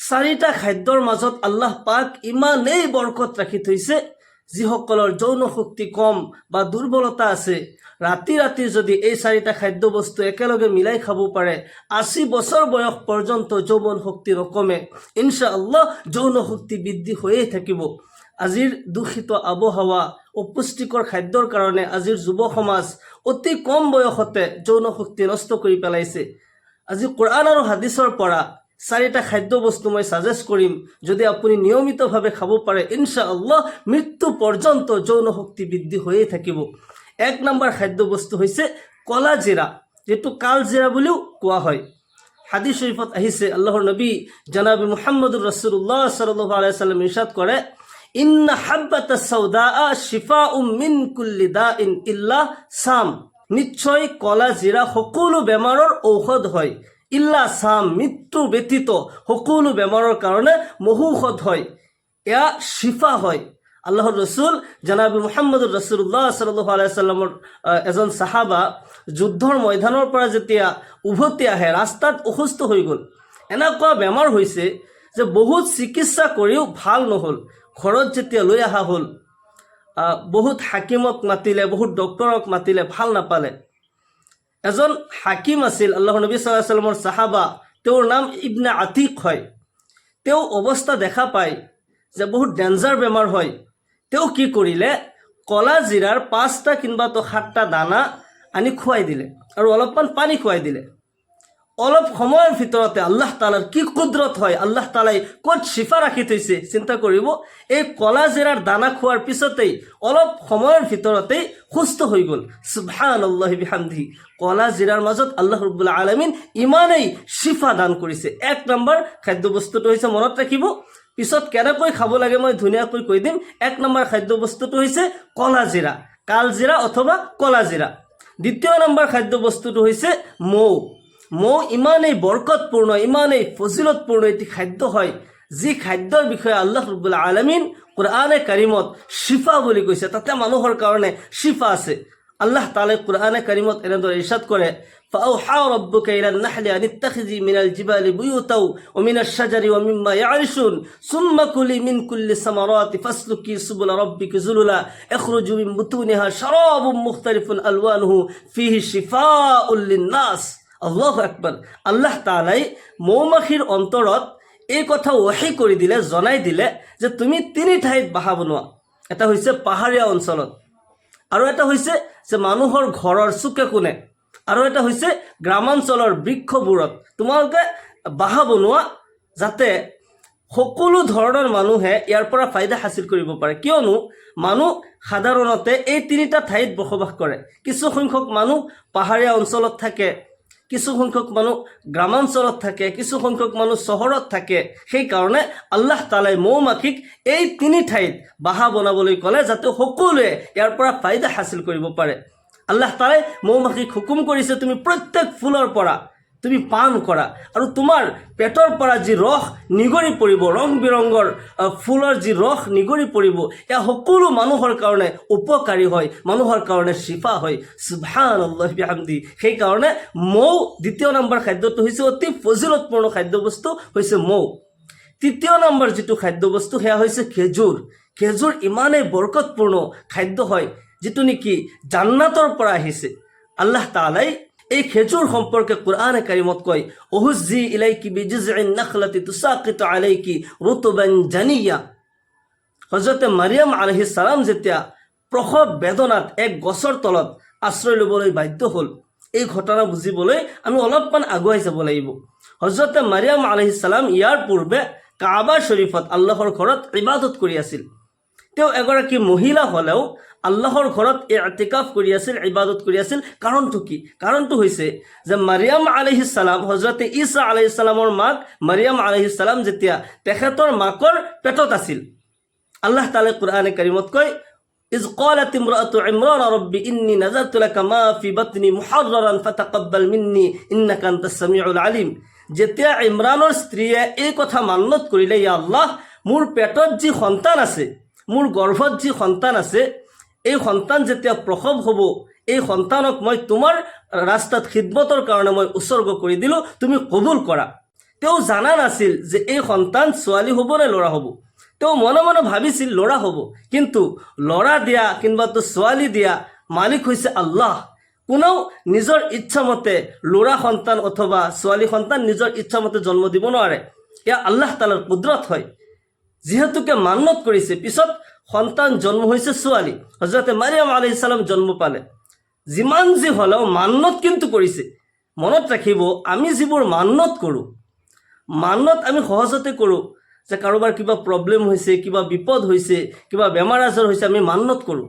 চাৰিটা খাদ্যৰ মাজত আল্লাহ পাক ইমানেই বৰকত ৰাখি থৈছে, যিসকলৰ যৌন শক্তি কম বা দুৰ্বলতা আছে, ৰাতি ৰাতি যদি এই চাৰিটা খাদ্য বস্তু একেলগে মিলাই খাব পাৰে, ৮০ বছৰ বয়স পৰ্যন্ত যৌৱন শক্তি নকমে, ইনশাআল্লাহ যৌন শক্তি বৃদ্ধি হৈয়ে থাকিব। আজিৰ দূষিত আবহাৱা, অপুষ্টিকৰ খাদ্যৰ কাৰণে আজিৰ যুৱ সমাজ অতি কম বয়সতে যৌন শক্তি নষ্ট কৰি পেলাইছে। আজি কোৰআন আৰু হাদিছৰ পৰা চাৰিটা খাদ্য বস্তু মই ছাজেষ্ট কৰিম, যদি আপুনি নিয়মিতভাৱে খাব পাৰে, ইনশাআল্লাহ মৃত্যু পৰ্যন্ত যৌন শক্তি বৃদ্ধি হৈয়ে থাকিব। ১ নম্বৰ খাদ্য বস্তু হৈছে কলা জিৰা, যিটো কাল জিৰা বুলিও কোৱা হয়। হাদিছ শৰীফত আহিছে, আল্লাহৰ নবী জনাবি মুহাম্মদুৰ ৰাছুলুল্লাহ সাল্লাল্লাহু আলাইহি ওয়াসাল্লাম ইৰশাদ কৰে, ইন্না হাব্বাতাস সাউদা শিফাউম মিন কুল্লি দাইন ইল্লা সাম। নিশ্চয় কলা জিৰা সকলো বেমাৰৰ ঔষধ হয়, ইল্লা সাম, মৃত্যু ব্যতীত সকলো বেমাৰৰ কাৰণে মহৌষধ হয়, এয়া শিফা হয়। আল্লাহৰ ৰসুল জনাবি মুহাম্মদুৰ ৰাছুলুল্লাহ সাল্লাল্লাহু আলাইহি ওয়াসাল্লামৰ এজন সাহাবা যুদ্ধৰ ময়দানৰ পৰা যেতিয়া উভতি আহে, ৰাস্তাত অসুস্থ হৈ গ'ল। এনেকুৱা বেমাৰ হৈছে যে বহুত চিকিৎসা কৰিও ভাল নহ'ল। ঘৰত যেতিয়া লৈ অহা হ'ল, বহুত হাকিমক মাতিলে, বহুত ডক্তৰক মাতিলে, ভাল নাপালে। এজন হাকিম আছিল আল্লাহৰ নবী সাল্লাল্লাহু আলাইহি ওয়াসাল্লামৰ সাহাবা, তেওঁৰ নাম ইবনে আতিক হয়। তেওঁ অৱস্থা দেখা পায় যে বহুত ডেঞ্জাৰ বেমাৰ হয়। তেওঁ কি কৰিলে, কলা জিৰাৰ ৫টা কিংবা ৭টা দানা আনি খুৱাই দিলে আৰু অলপমান পানী খুৱাই দিলে। অলপ সময়ৰ ভিতৰতে আল্লাহ তালাৰ কি কুদৰত হয়, আল্লাহ তালাই ক'ত শিফা ৰাখি থৈছে চিন্তা কৰিব। এই কলা জিৰাৰ দানা খোৱাৰ পিছতেই অলপ সময়ৰ ভিতৰতেই সুস্থ হৈ গ'ল। সুবহানাল্লাহি বিহামদিহি। কলা জিৰাৰ মাজত আল্লাহ ৰাব্বুল আলামিন ইমানেই শিফা দান কৰিছে। ১ নম্বৰ খাদ্য বস্তুটো হৈছে, মনত ৰাখিব, পিছত কেনেকৈ খাব লাগে মই ধুনীয়াকৈ কৈ দিম। ১ নম্বৰ খাদ্য বস্তুটো হৈছে কলা জিৰা, কাল জিৰা অথবা কলা জিৰা। ২য় নম্বৰ খাদ্য বস্তুটো হৈছে মৌ। মৌ ইমানেই বৰকতপূৰ্ণ, ইমানেই ফজিলতপূৰ্ণ এটি খাদ্য হয়, যি খাদ্যৰ বিষয়ে আল্লাহ ৰাব্বুল আলামিন কোৰআনে কাৰিমত শিফা বুলি কৈছে, তাতে মানুহৰ কাৰণে শিফা আছে। আল্লাহ তাআলাই কোৰআনে কাৰিমত এনেদৰে ইৰশাদ কৰে, ফাআউহা রাব্বুকা ইলান নাহলি আন ইত্তাখিযি মিনাল জিবালি বুয়ুতাও ওয়া মিনাশ শাজারি ওয়া মিম্মা ইয়ারিশুন সুম্মা কুলি মিন কুল্লি সামারাতি ফাসলুকি সুবুলা রাব্বিকি যুলুলা ইখরুজু মিন বুতুনিহা শারাবুম মুখতালিফুন আলওয়ানুহু ফিহি শিফাউল লিন্নাস। আল্লাহু আকবার। আল্লাহ তাআলাই মৌমাখিৰ অন্তৰত এই কথা ওয়াহি কৰি দিলে, জনাই দিলে যে তুমি ৩ ঠাইত বাহা বনোৱা। এটা হৈছে পাহাৰীয়া অঞ্চলত, আৰু এটা হৈছে যে মানুহৰ ঘৰৰ চুকে কোণে, আৰু এটা হৈছে গ্ৰামাঞ্চলৰ বৃক্ষবোৰত তোমালোকে বাহা বনোৱা, যাতে সকলো ধৰণৰ মানুহে ইয়াৰ পৰা ফায়দা হাসিল কৰিব পাৰে। কিয়নো মানুহ সাধাৰণতে এই ৩টা ঠাইত বসবাস কৰে। কিছু সংখ্যক মানুহ পাহাৰীয়া অঞ্চলত থাকে, কিছু সংখ্যক মানুহ গ্ৰামাঞ্চলত থাকে, কিছু সংখ্যক মানুহ চহৰত থাকে। সেইকাৰণে আল্লাহ তাআলাই মৌমাখিক এই ৩ ঠাইত বাহা বনাবলৈ ক'লে, যাতে সকলোৱে ইয়াৰ পৰা ফায়দা হাসিল কৰিব পাৰে। আল্লাহ তাআলাই মৌমাখিক হুকুম কৰিছে, তুমি প্ৰত্যেক ফুলৰ পৰা তুমি পান কৰা, আৰু তোমাৰ পেটৰ পৰা যি ৰস নিগৰি পৰিব, ৰং বিৰঙৰ ফুলৰ যি ৰস নিগৰি পৰিব, এয়া সকলো মানুহৰ কাৰণে উপকাৰী হয়, মানুহৰ কাৰণে শিফা হয়। সুবহানাল্লাহি বিহামদি। সেইকাৰণে মৌ ২য় নম্বৰ খাদ্যটো হৈছে অতি ফজিলতপূৰ্ণ খাদ্য বস্তু হৈছে মৌ। ৩য় নম্বৰ যিটো খাদ্য বস্তু সেয়া হৈছে খেজুৰ। খেজুৰ ইমানেই বৰকতপূৰ্ণ খাদ্য হয়, যিটো নেকি জান্নাতৰ পৰা আহিছে। আল্লাহ তাআলাই এই খেজুৰ সম্পৰ্কে কোৰআনে কাৰিমত কয়, উহুজ্জি ইলাইকি বিজিজইন নাখলাতি তুসাকিতু আলাইকি ৰুতবান জানিয়া। হযৰত মাৰিয়াম আলাইহিস সালাম যেতিয়া প্ৰসৱ বেদনাত এক গছৰ তলত আশ্ৰয় ল'বলৈ বাধ্য হ'ল, এই ঘটনা বুজিবলৈ আমি অলপমান আগুৱাই যাব লাগিব। হযৰত মাৰিয়াম আলাইহিস সালাম ইয়াৰ পূৰ্বে কাবা শৰীফত আল্লাহৰ ঘৰত ইবাদত কৰি আছিল। তেওঁ এগৰাকী মহিলা হ'লেও আল্লাহৰ ঘৰত ইতিকাফ কৰি আছিল, ইবাদত কৰি আছিল। কাৰণটো কি? কাৰণটো হৈছে যে মাৰিয়াম আলাইহিস সালাম, হযৰত ঈসা আলাইহিস সালামৰ মাক মাৰিয়াম আলাইহিস সালাম যেতিয়া তেখেতৰ মাকৰ পেটত আছিল, আল্লাহ তাআলাই কোৰআনে কাৰিমত কয়, ইজ ক্বালাত ইমৰাতু ইমৰান ৰব্বি ইন্নী নাযাৰতু লাকা মা ফি বাতনি মুহাৰৰান ফাতাকাব্বাল মিন্নী ইন্নাকা আনতাস সামিউল আলিম। যেতিয়া ইমৰানৰ স্ত্ৰীয়ে এই কথা মান্যত কৰিলে, ইয়া আল্লাহ, মোৰ পেটত যি সন্তান আছে, মোৰ গৰ্ভত যি সন্তান আছে, এই সন্তান যেতিয়া প্ৰসৱ হ'ব, এই সন্তানক মই তোমাৰ ৰাস্তাত খিদমতৰ কাৰণে মই উৎসৰ্গ কৰি দিলোঁ, তুমি কবুল কৰা। তেওঁ জানা নাছিল যে এই সন্তান ছোৱালী হ'ব নে ল'ৰা হ'ব। তেওঁ মনে মনে ভাবিছিল ল'ৰা হ'ব, কিন্তু ল'ৰা দিয়া কিংবা তো ছোৱালী দিয়া মালিক হৈছে আল্লাহ। কোনেও নিজৰ ইচ্ছামতে ল'ৰা সন্তান অথবা ছোৱালী সন্তান নিজৰ ইচ্ছামতে জন্ম দিব নোৱাৰে। এয়া আল্লাহ তালাৰ কুদৰত হয়। যিহেতুকে মান্নত কৰিছে, পিছত সন্তান জন্ম হৈছে ছোৱালী, হজৰতে মাৰিয়াম আলাইহিস সালাম জন্ম পালে। যিমান যি হ'লেও মান্নত কিন্তু কৰিছে। মনত ৰাখিব, আমি যিবোৰ মান্নত কৰোঁ, মান্নত আমি সহজতে কৰোঁ যে কাৰোবাৰ কিবা প্ৰব্লেম হৈছে, কিবা বিপদ হৈছে, কিবা বেমাৰ আজাৰ হৈছে, আমি মান্নত কৰোঁ,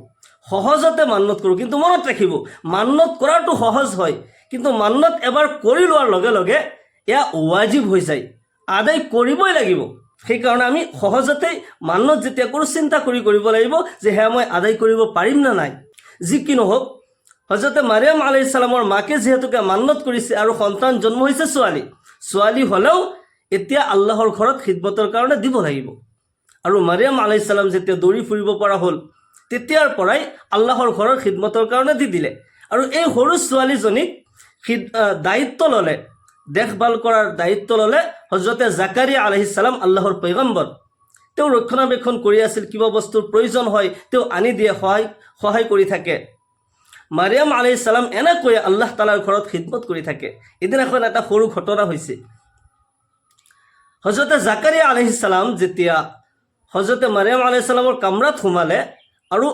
সহজতে মান্নত কৰোঁ। কিন্তু মনত ৰাখিব, মান্নত কৰাটো সহজ হয়, কিন্তু মান্নত এবাৰ কৰি লোৱাৰ লগে লগে এয়া ৱাজিব হৈ যায়, আদায় কৰিবই লাগিব। সেইকাৰণে আমি সহজতেই মান্নত যেতিয়া কৰোঁ চিন্তা কৰিব লাগিব যে সেয়া মই আদায় কৰিব পাৰিম নে নাই। যি কি নহওক, হজৰতে মাৰিয়াম আলাইহিস সালামৰ মাকে যিহেতুকে মান্নত কৰিছে আৰু সন্তান জন্ম হৈছে ছোৱালী হ'লেও এতিয়া আল্লাহৰ ঘৰত খিদমতৰ কাৰণে দিব লাগিব। আৰু মাৰিয়াম আলাইহিস সালাম যেতিয়া দৌৰি ফুৰিব পৰা হ'ল, তেতিয়াৰ পৰাই আল্লাহৰ ঘৰৰ খিদমতৰ কাৰণে দি দিলে। আৰু এই সৰু ছোৱালীজনীক দায়িত্ব ল'লে, দেখভাল কৰাৰ দায়িত্ব ল'লে হজৰতে জাকাৰিয়া আলাইহিস সালাম, আল্লাহৰ পয়গম্বৰ। তেওঁ ৰক্ষণাবেক্ষণ কৰি আছিল, কিবা বস্তুৰ প্ৰয়োজন হয় তেওঁ আনি দিয়ে, সহায় কৰি থাকে। মাৰিয়াম আলাইহিস সালাম এনেকৈ আল্লাহ তালাৰ ঘৰত খিদমত কৰি থাকে। এদিনাখন এটা সৰু ঘটনা হৈছে। হজৰতে জাকাৰিয়া আলাইহিস সালাম যেতিয়া হজৰতে মাৰিয়াম আলাইহিস সালামৰ কামৰাত সোমালে আৰু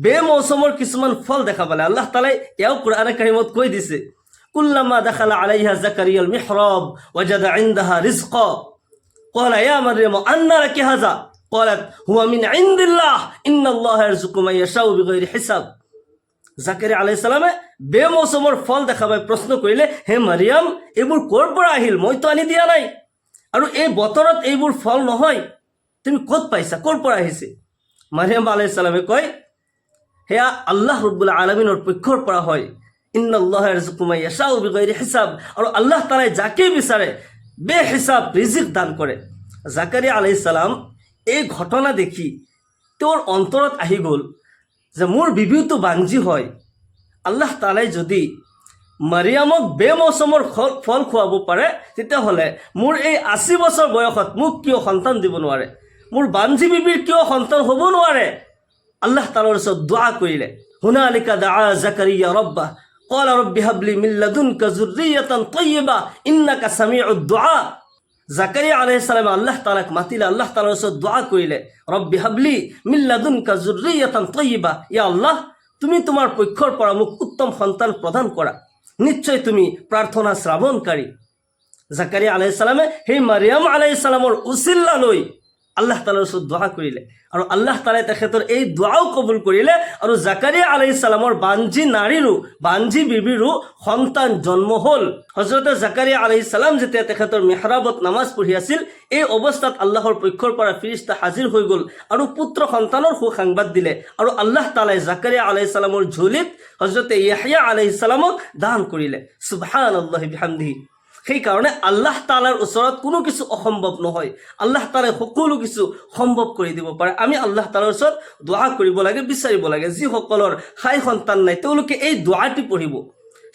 বেমৌচমৰ কিছুমান ফল দেখা পালে, আল্লাহ তালাই এয়াও কুৰআনে কাৰিমত কৈ দিছে, কুল্লামা দাখালা আলাইহা জাকাৰিয়াল মিহৰাব ওয়াজাদা ইনদাহা রিজকা ক্বালা ইয়া মারইয়াম আন্না লাকি হাযা ক্বালাত হুয়া মিন ইনদিল্লাহ ইন্নাল্লাহা ইয়ারযুকু মান ইয়াশাউ বিগাইরি হিসাব। জাকাৰিয়া আলাইহিস সালামে বেমৌচমৰ ফল দেখা পাই প্ৰশ্ন কৰিলে, হে মাৰিয়াম, এইবোৰ ক'ৰ পৰা আহিল? মইতো আনি দিয়া নাই, আৰু এই বতৰত এইবোৰ ফল নহয়, তুমি ক'ত পাইছা, ক'ৰ পৰা আহিছে? মাৰিয়াম আলাইহিস সালামে কয়, সেয়া আল্লাহ ৰব্বুল আলামিনৰ পক্ষৰ পৰা হয়। ইন্নাল্লাহা ইয়াৰযুকু মান ইয়াশাউ বিগাইৰি হিসাব। আৰু আল্লাহ তাআলাই যাকে বিচাৰে বেহিসাব ৰিজিক দান কৰে। জাকাৰিয়া আলাইহিস সালাম এই ঘটনা দেখি তেওঁৰ অন্তৰত আহি গ'ল যে মোৰ বিবিটো বাঞ্জি হয়, আল্লাহ তাআলাই যদি মাৰিয়ামক বেমৌচমৰ ফল খুৱাব পাৰে, তেতিয়াহ'লে মোৰ এই 80 বছৰ বয়সত মোক কিয় সন্তান দিব নোৱাৰে? মোৰ বাঞ্জি বিবিৰ কিয় সন্তান হ'ব নোৱাৰে? আল্লাহ তাআলাৰ ওচৰত দোৱা কৰিলে। হুনালিকা দাআ জাকাৰিয়া ৰাব্বাহ ক্বালা ৰব্বি হাবলি মিন লাদুনকা যুৰৰিয়াতান তাইয়্যিবা ইন্নাকা সামিউদ দুআ। জাকাৰিয়া আলাইহিস সালাম আল্লাহ তাআলাক মাতিলে, আল্লাহ তাআলাৰ ওচৰত দোৱা কৰিলে, ৰব্বি হাবলি মিন লাদুনকা যুৰৰিয়াতান তাইয়্যিবা, ইয়া আল্লাহ, তুমি তোমাৰ পক্ষৰ পৰা মোক উত্তম সন্তান প্ৰদান কৰা, নিশ্চয় তুমি প্ৰাৰ্থনা শ্ৰাৱণকাৰী। জাকাৰিয়া আলাইহিস সালামে সেই মাৰিয়াম আলাইহিস সালামৰ উচিল্লা লৈ আল্লাহ তাআলাৰ ওচৰত দোৱা কৰিলে, আৰু আল্লাহ তাআলাই তেখেতৰ এই দোৱাও কবুল কৰিলে। আৰু জাকাৰিয়া আলাইহিস সালামৰ বাঞ্জি বিবিৰো সন্তান জন্ম হ'ল। হজৰতে জাকাৰিয়া আলাইহিস সালাম যেতিয়া তেখেতৰ মিহৰাবত নামাজ পঢ়ি আছিল, এই অৱস্থাত আল্লাহৰ পক্ষৰ পৰা ফিৰিষ্টা হাজিৰ হৈ গ'ল আৰু পুত্ৰ সন্তানৰ সুসংবাদ দিলে। আৰু আল্লাহ তাআলাই জাকাৰিয়া আলাইহিস সালামৰ ঝুলিত হজৰতে ইয়াহয়া আলাইহিস সালামক দান কৰিলে। সুবহানাল্লাহি বিহামদিহি। সেইকাৰণে আল্লাহ তাআলাৰ ওচৰত কোনো কিছু অসম্ভৱ নহয়, আল্লাহ তাআলাই সকলো কিছু সম্ভৱ কৰি দিব পাৰে। আমি আল্লাহ তাআলাৰ ওচৰত দোৱা কৰিব লাগে, বিচাৰিব লাগে। যিসকলৰ হাই সন্তান নাই তেওঁলোকে এই দোৱাটি পঢ়িব,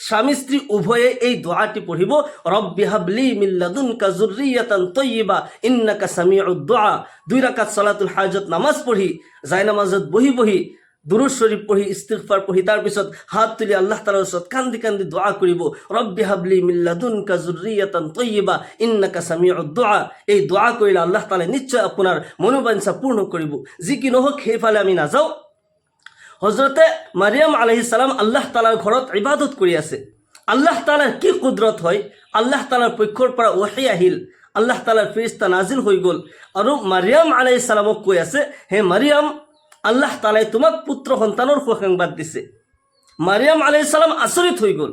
স্বামী স্ত্ৰী উভয়ে এই দোৱাটি পঢ়িব, ৰব্বি হাবলি মিন লাদুনকা যুৰৰিয়াতান তাইয়্যিবা ইন্নাকা সামিউদ দুআ। 2 ৰাকাত সালাতুল হাজত নামাজ পঢ়ি, জায়নামাজত বহি দুৰুদ শৰীফ পঢ়ি, ইস্তিগফাৰ পঢ়ি, তাৰপিছত হাত তুলি আল্লাহ তাআলাৰ ওচৰত কান্দি দোৱা কৰিব, ৰব্বি হাবলি মিন লাদুনকা যুৰৰিয়াতান তাইয়্যিবা ইন্নাকা সামিউদ দুআ। এই দোৱা কৰিলে আল্লাহ তাআলাই নিশ্চয় আপোনাৰ মনোবাঞ্ছা পূৰ্ণ কৰিব। যি কি নহওক, সেইফালে আমি নাযাওঁ। হজৰতে মাৰিয়াম আলাইহিস সালাম আল্লাহ তাআলাৰ ঘৰত ইবাদত কৰি আছে। আল্লাহ তাআলাৰ কি কুদৰত হয়, আল্লাহ তাআলাৰ পক্ষৰ পৰা ওহী আহিল, আল্লাহ তাআলাৰ ফেৰেশতা নাজিল হৈ গ'ল, আৰু মাৰিয়াম আলাইহিস সালামক কৈ আছে, হে মাৰিয়াম, আল্লাহ তাআলাই তোমাক পুত্ৰ সন্তানৰ সুসংবাদ দিছে। মাৰিয়াম আলাইহিস সালাম আচৰিত হৈ গ'ল।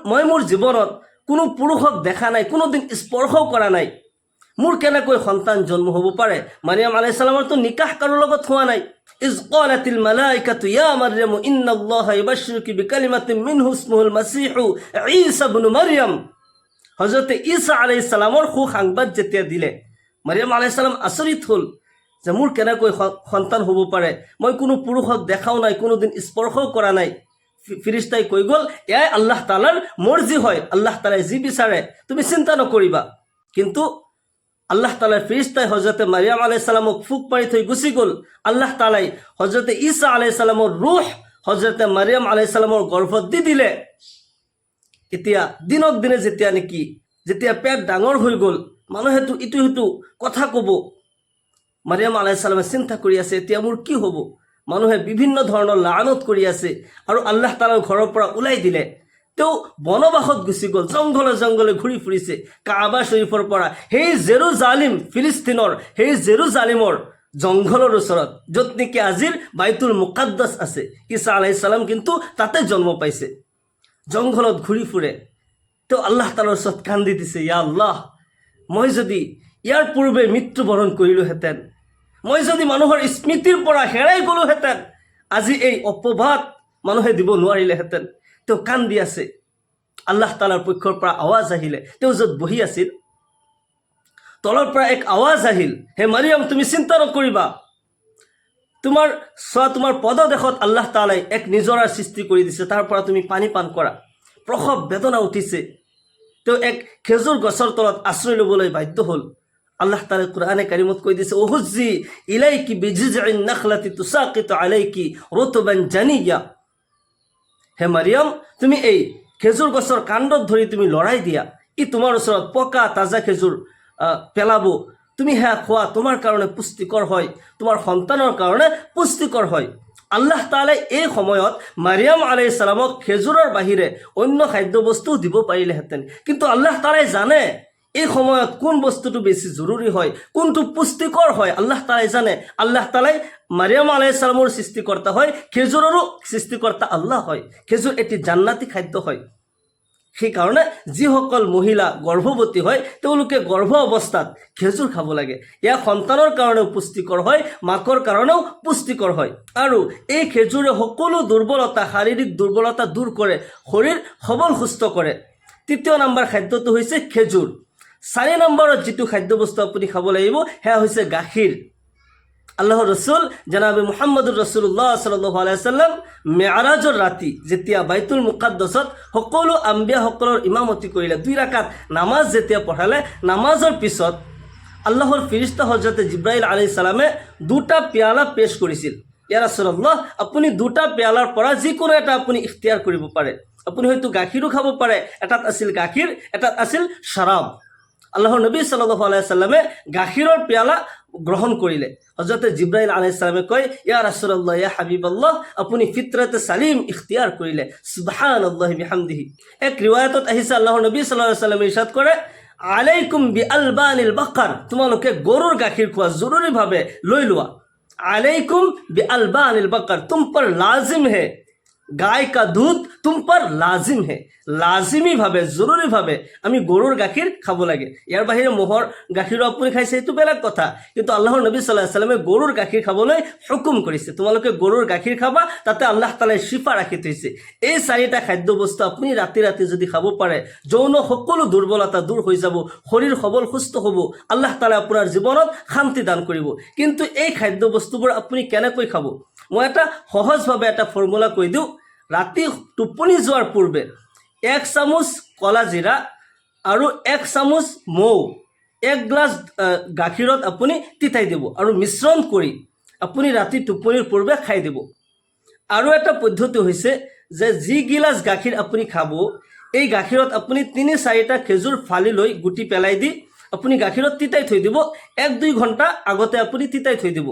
মই মোৰ জীৱনত কোনো পুৰুষক দেখা নাই, কোনোদিন স্পৰ্শও কৰা নাই, মোৰ কেনেকৈ সন্তান জন্ম হ'ব পাৰে? মাৰিয়াম আলাইহিস সালামৰতো নিকাহ কাৰো লগত হোৱা নাই। ইজ ক্বালাতিল মালাইকাতু ইয়া মাৰয়াম ইন্নাল্লাহা ইবাশশিৰুকি বিকালিমাতিন মিনহু ইসমুহুল মাসীহু ঈসা ইবনু মাৰয়াম। হযৰতে ঈসা আলাইহিস সালামৰ সুসংবাদ যেতিয়া দিলে, মাৰিয়াম আলাইহিস সালাম আচৰিত হ'ল যে মোৰ কেনেকৈ সন্তান হ'ব পাৰে? মই কোনো পুৰুষক দেখাও নাই, কোনোদিন স্পৰ্শও কৰা নাই। ফিৰিস্তাই কৈ গ'ল, এয়াই আল্লাহ তাআলাৰ মৰ্জি হয়, আল্লাহ তাআলাই যি বিচাৰে তুমি চিন্তা নকৰিবা। কিন্তু আল্লাহ তালাৰ ফিৰিস্তাই হজৰতে মাৰিয়াম আলাইহিস সালামক ফুক মাৰি থৈ গুচি গ'ল। আল্লাহ তালাই হজৰতে ঈসা আলাইহিস সালামৰ ৰুহ হজৰতে মাৰিয়াম আলাইহিস সালামৰ গৰ্ভত দি দিলে। এতিয়া দিনক দিনে যেতিয়া পেট ডাঙৰ হৈ গ'ল, মানুহেতো ইটো সিটো কথা ক'ব। মাৰিয়াম আলাইহিস সালামে চিন্তা কৰি আছে, এতিয়া মোৰ কি হ'ব? মানুহে বিভিন্ন ধৰণৰ লানত কৰি আছে আৰু আল্লাহ তালাৰ ঘৰৰ পৰা ওলাই দিলে। তেওঁ বনবাসত গুচি গ'ল, জংঘলে জংঘলে ঘূৰি ফুৰিছে। কাবা শ্বৰীফৰ পৰা সেই জেৰুজালিম, ফিলিস্তিনৰ সেই জেৰুজালিমৰ জংঘলৰ ওচৰত, য'ত নেকি আজিৰ বাইতুল মুকাদ্দাছ আছে, ঈসা আলাইহিস সালাম কিন্তু তাতে জন্ম পাইছে। জংঘলত ঘূৰি ফুৰে। তেওঁ আল্লাহ তালাৰ ওচৰত কান্দি দিছে, ইয়া আল্লাহ, মই যদি ইয়াৰ পূৰ্বে মৃত্যুবৰণ কৰিলোহেঁতেন, মই যদি মানুহৰ স্মৃতিৰ পৰা হেৰাই গ'লোহেঁতেন, আজি এই অপবাদ মানুহে দিব নোৱাৰিলেহেঁতেন। তেওঁ কান্দি আছে। আল্লাহ তালাৰ পক্ষৰ পৰা আৱাজ আহিলে। তেওঁ য'ত বহি আছিল, তলৰ পৰা এক আৱাজ আহিল, হে মাৰিয়াম, তুমি চিন্তা নকৰিবা, তোমাৰ পদদেশত আল্লাহ তালাই এক নিজৰাৰ সৃষ্টি কৰি দিছে, তাৰ পৰা তুমি পানী পান কৰা। প্ৰসৱ বেদনা উঠিছে। তেওঁ এক খেজুৰ গছৰ তলত আশ্ৰয় ল'বলৈ বাধ্য হ'ল। আল্লাহ তাআলা কুরআনে কারিমত কৈ দিছে, ওহুজি ইলাইকি বিজিজইন নাখলাতি তুসাকিতু আলাইকি রুতবান জানিয়া। হে মাৰিয়াম, তুমি এই খেজুৰ গছৰ কাণ্ডত ধৰি তুমি লৰাই দিয়া, ই তোমাৰ ওচৰত পকা তাজা খেজুৰ পেলাব। তুমি সেয়া খোৱা, তোমাৰ কাৰণে পুষ্টিকৰ হয়, তোমাৰ সন্তানৰ কাৰণে পুষ্টিকৰ হয়। আল্লাহ তাআলাই এই সময়ত মাৰিয়াম আলাইহিস সালামক খেজুৰৰ বাহিৰে অন্য খাদ্যবস্তুও দিব পাৰিলেহেঁতেন, কিন্তু আল্লাহ তাআলাই জানে এই সময়ত কোন বস্তুটো বেছি জৰুৰী হয়, কোনটো পুষ্টিকৰ হয়। আল্লাহ তাআলাই জানে। আল্লাহ তাআলাই মাৰিয়াম আলাইহিস সালামৰ সৃষ্টিকৰ্তা হয়, খেজুৰৰো সৃষ্টিকৰ্তা আল্লাহ হয়। খেজুৰ এটি জান্নাতি খাদ্য হয়। সেইকাৰণে যিসকল মহিলা গৰ্ভৱতী হয়, তেওঁলোকে গৰ্ভ অৱস্থাত খেজুৰ খাব লাগে। ইয়াৰ সন্তানৰ কাৰণেও পুষ্টিকৰ হয়, মাকৰ কাৰণেও পুষ্টিকৰ হয়। আৰু এই খেজুৰে সকলো দুৰ্বলতা, শাৰীৰিক দুৰ্বলতা দূৰ কৰে, শৰীৰ সবল সুস্থ কৰে। তৃতীয় নম্বৰ খাদ্যটো হৈছে খেজুৰ। 4 নম্বৰত যিটো খাদ্যবস্তু আপুনি খাব লাগিব সেয়া হৈছে গাখীৰ। আল্লাহৰ ৰসুল জনাবে মুহাম্মদুৰ ৰাসূলুল্লাহ সাল্লাল্লাহু আলাইহি ওয়াসাল্লাম মেৰাজৰ ৰাতি যেতিয়া বাইতুল মুকাদ্দাছত সকলো আম্বিয়াসকলৰ ইমামতি কৰিলে, 2 ৰাকাত নামাজ যেতিয়া পঢ়ালে, নামাজৰ পিছত আল্লাহৰ ফিৰিস্তা হজৰতে জিব্ৰাইল আলাইহিস সালামে 2টা পিয়ালা পেশ কৰিছিল। ইয়া ৰাসূলুল্লাহ, আপুনি 2টা পিয়ালাৰ পৰা যিকোনো এটা আপুনি ইখতিয়াৰ কৰিব পাৰে। আপুনি হয়তো গাখীৰো খাব পাৰে। এটাত আছিল গাখীৰ, এটাত আছিল শৰাব। আল্লাহৰ নবী সাল্লাল্লাহু আলাইহি ওয়াসাল্লামে গাখীৰৰ পিয়ালা গ্ৰহণ কৰিলে। হযৰতে জিব্ৰাইল আলাইহিস সালামে কয়, ইয়া ৰাসূলুল্লাহ, ইয়া হাবিবাল্লাহ, আপুনি ফিতৰাতে সালিম ইখতিয়াৰ কৰিলে। সুবহানাল্লাহি বিহামদিহি। এক ৰিৱায়াতত আহিছে, আল্লাহৰ নবী সাল্লাল্লাহু আলাইহি ওয়াসাল্লামে ইৰশাদ কৰে, আলাইকুম বিআলবানিল বাকাৰ, তোমালোকে গৰুৰ গাখীৰ খোৱা জৰুৰীভাৱে লৈ লোৱা। আলাইকুম বিআলবানিল বাকাৰ, তুম পৰ লাজিম হে, গায় কা দুধ তুম পৰ লাজিম হে। লাজিমীভাৱে, জৰুৰীভাৱে আমি গৰুৰ গাখীৰ খাব লাগে। ইয়াৰ বাহিৰে ম'হৰ গাখীৰো আপুনি খাইছে, সেইটো বেলেগ কথা, কিন্তু আল্লাহৰ নবী সাল্লাল্লাহু আলাইহি ওয়াসাল্লামে গৰুৰ গাখীৰ খাবলৈ হুকুম কৰিছে। তোমালোকে গৰুৰ গাখীৰ খাবা, তাতে আল্লাহ তাআলাই শিফা ৰাখি থৈছে। এই 4টা খাদ্যবস্তু আপুনি ৰাতি ৰাতি যদি খাব পাৰে, যৌন সকলো দুৰ্বলতা দূৰ হৈ যাব, শৰীৰ সবল সুস্থ হ'ব, আল্লাহ তাআলাই আপোনাৰ জীৱনত শান্তি দান কৰিব। কিন্তু এই খাদ্যবস্তুবোৰ আপুনি কেনেকৈ খাব? মই এটা সহজভাৱে এটা ফৰ্মুলা কৈ দিওঁ। ৰাতি টোপনি যোৱাৰ পূৰ্বে 1 চামুচ কলা জিৰা আৰু 1 চামুচ মৌ 1 গ্লাছ গাখীৰত আপুনি তিতাই দিব আৰু মিশ্ৰণ কৰি আপুনি ৰাতি টোপনিৰ পূৰ্বে খাই দিব। আৰু এটা পদ্ধতি হৈছে যে যি গিলাচ গাখীৰ আপুনি খাব, এই গাখীৰত আপুনি 3-4টা খেজুৰ ফালি লৈ গুটি পেলাই দি আপুনি গাখীৰত তিতাই থৈ দিব। 1-2 ঘণ্টা আগতে আপুনি তিতাই থৈ দিব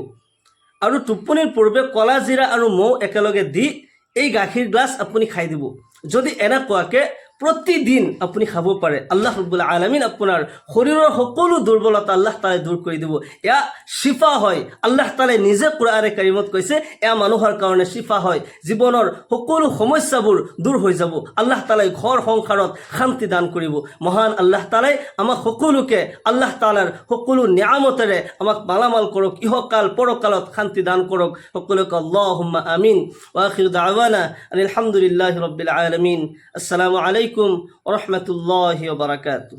আৰু টোপনিৰ পূৰ্বে কলা জিৰা আৰু মৌ একেলগে দি এই গাখীৰ গ্লাছ আপুনি খাই দিব। যদি এনেকুৱাকৈ প্ৰতিদিন আপুনি খাব পাৰে, আল্লাহ ৰাব্বুল আলামিন আপোনাৰ শৰীৰৰ সকলো দুৰ্বলতা আল্লাহ তাআলাই দূৰ কৰি দিব। এয়া শিফা হয়। আল্লাহ তাআলাই নিজে কুৰআনে কাৰিমত কৈছে, এয়া মানুহৰ কাৰণে শিফা হয়। জীৱনৰ সকলো সমস্যাবোৰ দূৰ হৈ যাব। আল্লাহ তাআলাই ঘৰ সংসাৰত শান্তি দান কৰিব। মহান আল্লাহ তাআলাই আমাক সকলোকে আল্লাহ তাআলাৰ সকলো নিয়ামতেৰে আমাক মালামাল কৰক, ইহকাল পৰকালত শান্তি দান কৰক। সকলোকে আল্লাহুম্মা আমিন। ওয়া আখিৰু দাওয়ানা আলহামদুলিল্লাহি ৰাব্বিল আলামিন। আসসালামু আলাইকুম ওয়া ৰাহমাতুল্লাহি ওয়া বাৰাকাতুহু।